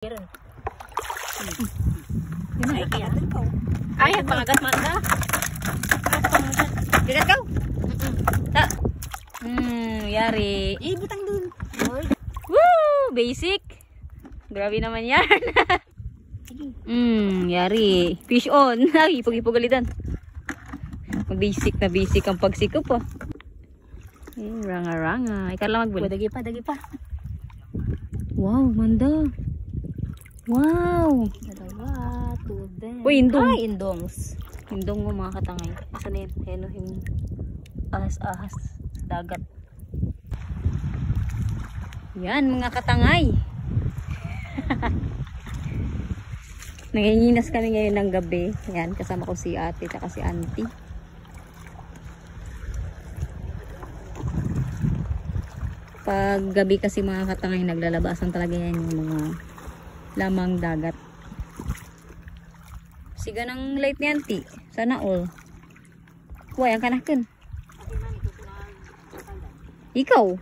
Meron. Ay, kaya ikaw. Ay, pangagat manda. Gagat kau? Ta. Yari. Butang dun. Woo! Basic. Grabe naman yan. Yari. Fish on. Ay, ipog-ipog galitan. Basic na basic ang pagsikop po. Ranga-ranga. Ikaw lang magbuli. Dagi pa. Wow, manda. Wow. Dalawa, tudan. Uy, indong. Ay, indongs. Indong mo mga katangay. Saan yan? Ayan o, yung ahas-ahas sa dagat. Yan mga katangay. Nanginginas kami ngayon ng gabi. Yan, kasama ko si ate at si auntie. Pag gabi kasi mga katangay, naglalabasan talaga yan yung mga lamang dagat. Siga ng light ni auntie. Sana all. Huwag ang kanakan. Ikaw.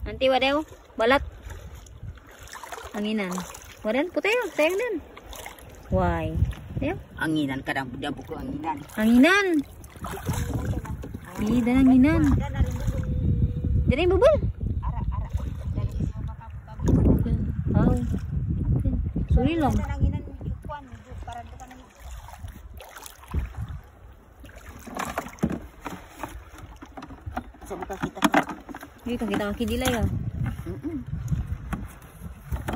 Auntie, wadaw. Balat. Anginan. Wadan, putayo. Sayang din. Why? Ayaw. Anginan ka lang. Budya buko anginan. Anginan. Ida anginan. Jadi bubul. Oh. Suri lang. Sa buka kita. Hindi kan kita makidilay ah.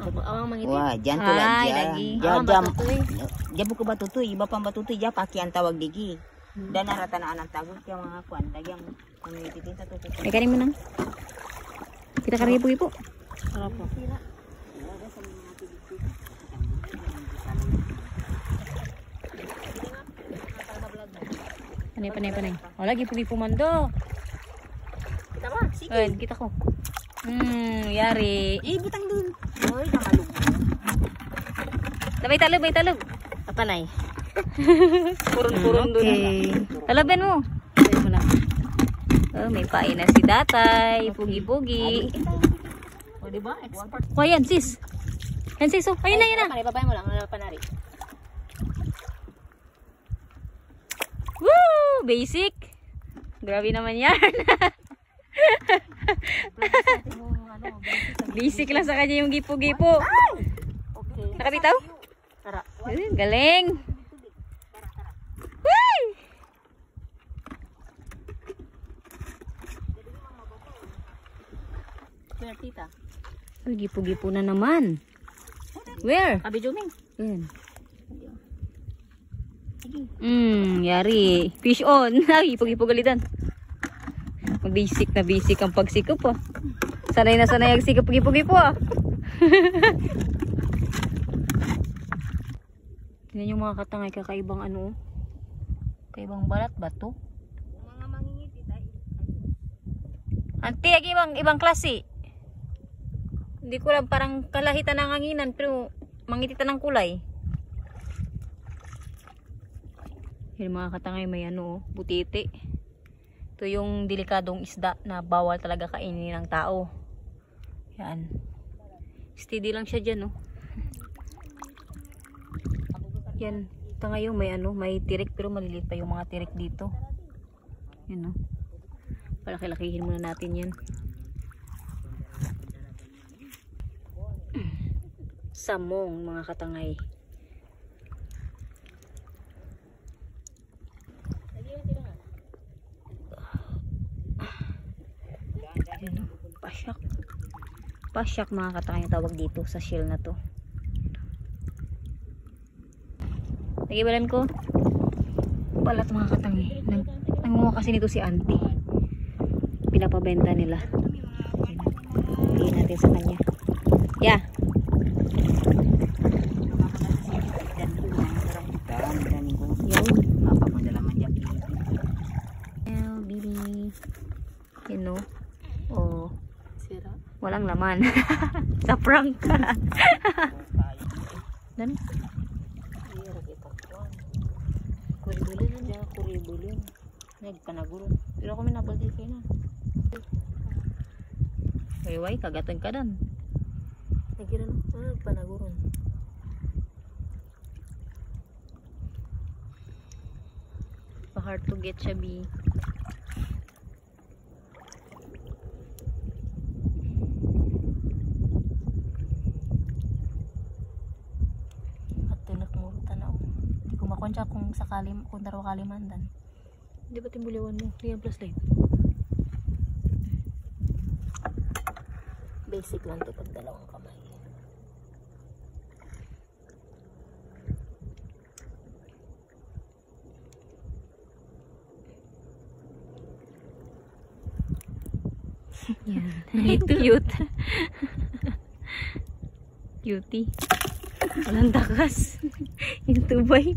Awang mangiti. Wah, jangan tuh Ay, lagi. Awang batutoy. Dia buku batutoy, iba pang batutoy, dia pakai ang tawag digi. Dan narata-naan ang tawag kaya mga kuan, dagyang pamititin sa tutoy. Ay, kanin mo na. Kita karipo-ipo. Apa? Panay. O, lagi pugi pumando. Kita ba? Sige. Ayun, kita ko. Yari. Butang dun. Oy, namalog. May talog. Panay. Purun-purun dun. Okay. Talabin mo. Talabin mo na. Oh, may pain na si tatay. Pugi-pugi. O, diba? Expert. O, yan, sis. Yan, sis. Oh, ayun na. Babay mo lang. Panari. Woo! Basic. Grabe naman yan. Basic lang sa kanya yung gipo-gipo. Okay. Nakabitaw? Tara. Galing. Woo! Where, tita? Ay, gipo-gipo na naman. Where? Abi Juming. Yan. Yari. Fish on. Ay, ipog-ipog galitan. Basic na basic ang pagsikop ah. Sanay na sanay ang sikop ipog-ipo ah. Tingnan yung mga katangay, kakaibang ano. Kakaibang balat ba to? Mga mangingiti tayo. Auntie, ibang klase. Hindi ko lang, parang kalahitan ng hanginan pero mangititan ng kulay. Yung mga katangay may ano, butiti. Ito yung delikadong isda na bawal talaga kainin ng tao. Yan. Steady lang siya dyan, no. Yan. Ito ngayon may ano, may tirik pero maliliit pa yung mga tirik dito. Yan, no. Palaki-lakihin muna natin yan. Samong, mga katangay. Pasyak mga katangay tawag dito sa shell na to. Nagibalan ko balat mga katangay. Nangunga kasi nito si auntie. Pinapabenta nila. Bigyan natin sa kanya. Yeah. You know. Oh. Walang laman. Sa prank ka. Dan? Kuribulin. Nagpanagulong. Pero kami nabaldi kayo na. Way, kagatan ka dan. kira no. Panaguron. Pa-hard to get siya, B. At tinak mo tanaw. Hindi ko makunsya kung sakali, kung taro kalimandan. Hindi ba timbuliwan mo? Yan plus light. Basic lang to pag dalawang kamay. Yan. Cute. Cutie. Walang takas. Yung tubay.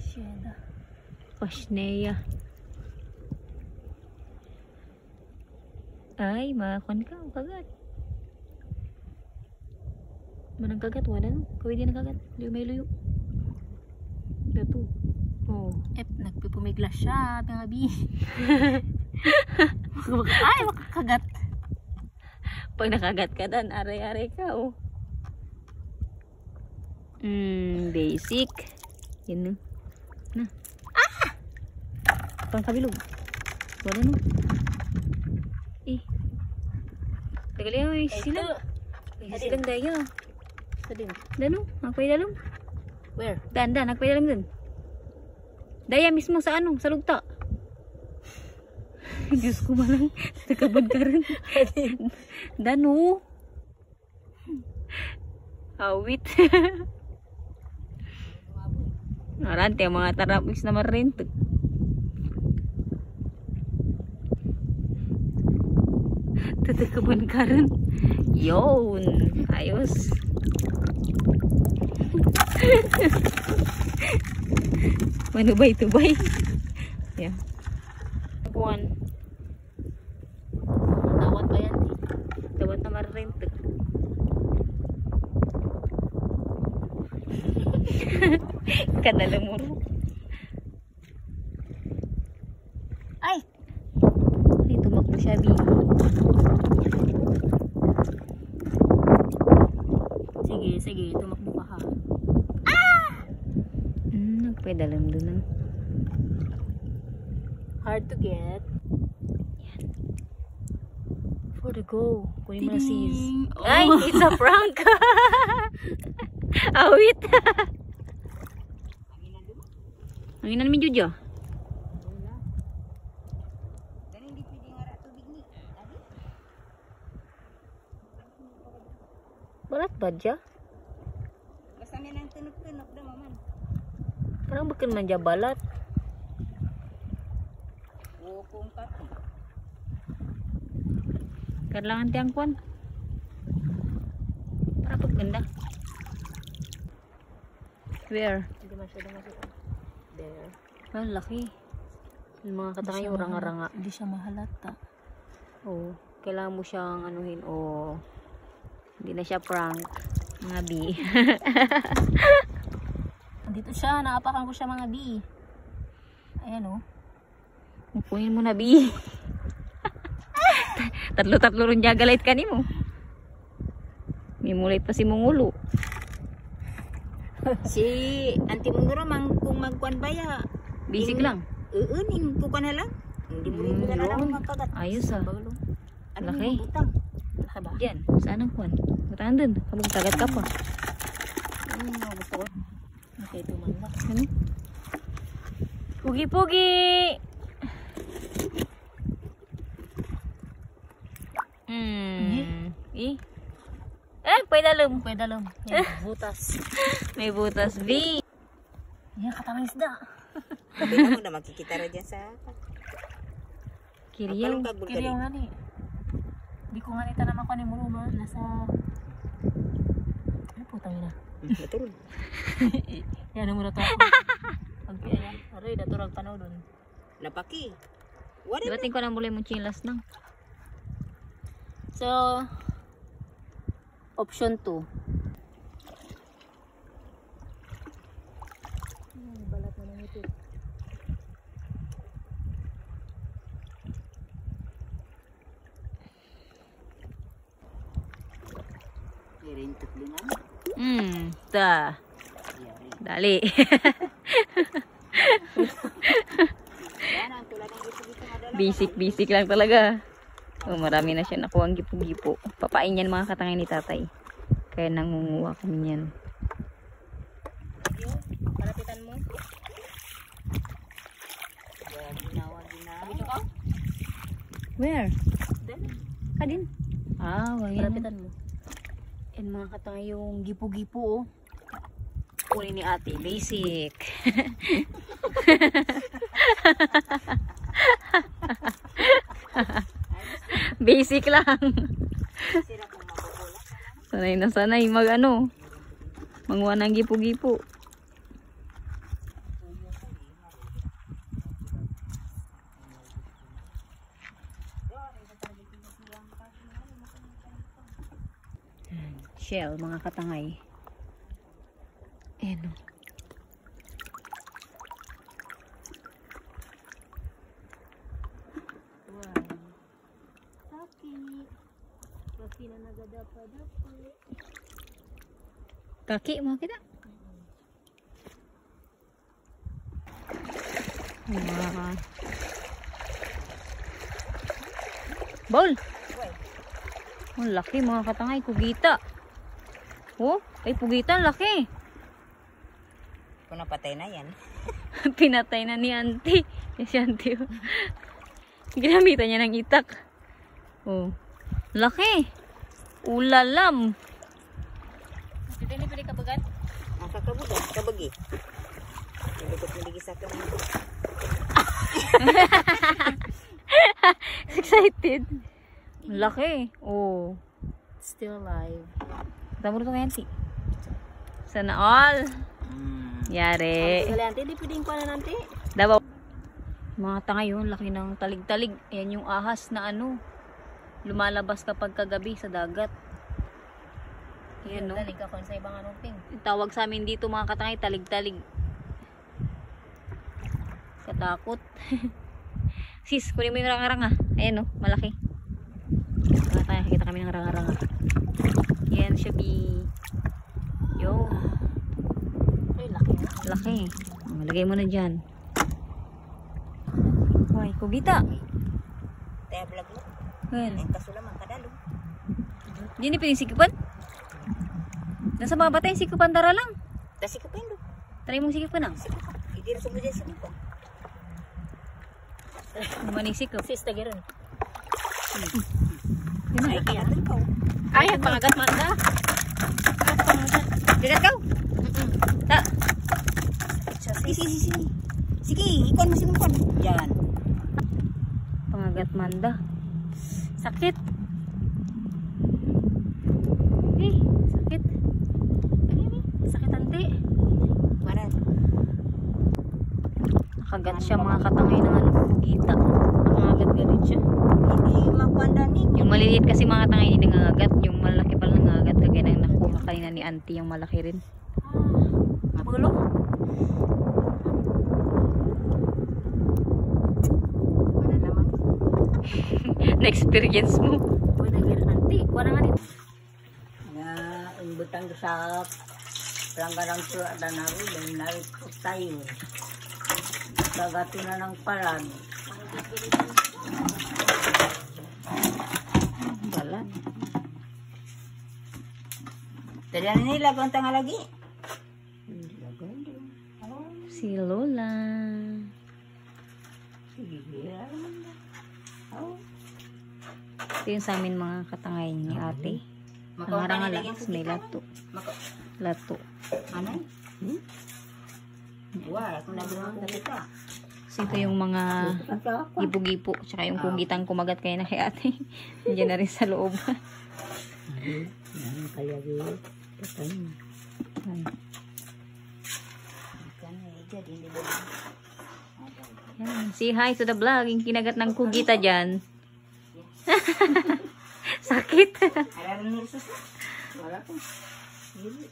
Sheda. Pasneya. Ay, makakon ka. Kagat. Manang kagat. Wala no. Kawin din ang kagat. Liyo may luyo. Ito. Oh. Nagpipumiglas siya. Tangabi. Ay, makakagat. Pag nakagat ka dan, aray-aray ka. Oh. Basic. Yan no. Na. Ah! Pang kabilog. Wala no. Tagal yan, may silang. May silang daya. Dano? Nagpay dalam? Where? Dan, nagpay dalam dun. Daya mismo sa ano? Sa lugta. Diyos ko malang. Nagkabad ka rin. Dano? Awit. Narante, mga tarapis na marinto. Tatakaban ka rin. Yun. Ayos. Manubay-tubay. Yeah. Buwan. Tawad ba yan? Tawad na marinto. Kanalamuro. Ay! Ay, tumakbo siya, B. Sige, tumakbo ka ha. Ah! Nagpedalam doon. Hard to get. Yan. For the go. Kunin mo na sis. Oh. Ay, it's a prank. Awit. Ang ina namin Jojo. Balat ba dya? Basta may nang tunok-tunok daw maman. Parang bukan man dya balat. Oo, kung pati. Kailangan tiyang kwan. Para pagganda. Where? Hindi masyado. There. Ah, laki. Yung mga katangay yung ranga-ranga. Hindi siya mahalata. Oo. Kailangan mo siyang anuhin. Oo. Hindi na siya prank. Mga B. Dito siya. Naapakan ko siya mga B. Ayan o. Upunin mo na B. Tatlo-tatlo rin jagalait ka ni mo. May mulit pa si Mungulo. Si Auntie Munguro mang kung magkuan baya. Basic lang. Uunin ko ka na lang. Hindi mo rin na lang magkagat. Ayos ah. Ano Laki. yung butang? Laki ba? Diyan. Saan ang kwan? Butaan dun. Kapag tagat ka pa. Gusto ko. Okay, tumanda. Ano? Pugi-pugi! Pedalum. Yan, butas. May butas B. Yan, katawang isda. Sabi mo na makikita rin dyan sa... Kiriyaw. Kiriyaw nga ni. Di ko nga nita naman ko ni Muluma. Nasa... Ano po tayo na? Betul. Yan, ano mo na ito. Okay, ayan. Aray, daturag panaw dun. Napaki. Dibating ko na muli mong chilas nang. So... Option 2. Balat na ng ito. Irintok din ano. Dali. Yan ang tulad ng gusto-gusto nga dala. Basic lang talaga. Oh, marami na siya nakuha ang gipo-gipo. Papain yan mga katangay ni tatay. Kaya nangunguha kami niyan. Palapitan mo. Yan, ginawa. Where? Then, Kadin. Wala. Palapitan mo. Yan mga katangay yung gipo-gipo oh. Kunin ni ate. Basic. Basic lang. Sanay na sanay mag ano. Manguha ng gipo-gipo. Shell mga katangay. Ayan o. Kaki mo kita. Wow. Bol. Oh, laki mga katangay, kugita. Oh, ay pugita, laki. kung napatay na yan. Pinatay na ni auntie. Si auntie. Oh. Ginamitan niya ng itak. Oh. Laki. Ulalam. Pili-pili ka bagat? Ang kakabugan, kabagi. Hindi ko pinigis sa kanya. Excited. Laki. Oh. Still alive. Tama rin ito kay auntie. Sana all. Yari. Hindi pwedeng kuha na nanti. Dabaw. Mga tanga yun, laki ng talig-talig. Yan yung ahas na ano. Lumalabas kapag kagabi sa dagat. Yan no. Talig ako sa ibang anong ping. Tawag sa amin dito mga katangay, talig-talig. Katakot. Sis, kunin mo yung ranga-ranga. Ayan no, malaki. Mga tayo, kita kami ng ranga-ranga. Yan siya, bi. Yo. Ay, laki na. Laki. Lagay mo na dyan. Hoy, kugita. Taya vlog mo. Well, Ang kasulaman kadalo. di ni piling sikipan. Nasa mga batay, sikipan dara lang. Dasi ka pa yun. Try mong sikipan na. Hindi na sumudya sa lupa. Maning sikip. Sis, tagiran. Ay, Ay, kaya ito. ay, pangagat manda. Gagat kau. Ta. Sige. Sige, ikon mo sinukon. Yan. Pangagat manda. Sakit. Eh, sakit. Sakit ante. Mana? Nakagat siya mga katangay ng ano, kugita. Nakagat ganit siya. Hindi mapandanin. Yung maliliit kasi mga katangay hindi nangagat. Yung malaki pala nangagat. Kagaya nang nakuha kanina ni auntie yung malaki rin. Magulo. Mana naman? Na-experience mo. Uy, nagir auntie. Kuha na nga dito. Na imbutang sa pelanggaran surat dan naru dan narik tayo. Kagato na ng parang. Wala. Tadian nila kung tanga lagi. Si Lola. Ito yung sa amin mga katangay ni ate. Pangarang alas, may lato. Lato. Ano? Wala, kung nagawang ka. So ito yung mga gipo-gipo. Tsaka yung kugitang kumagat kayo na kay ate. Nandiyan na rin sa loob. Kaya yun. Yan. Say hi to the vlog. Yung kinagat ng kugita dyan. Sakit. Wala ko. Hindi.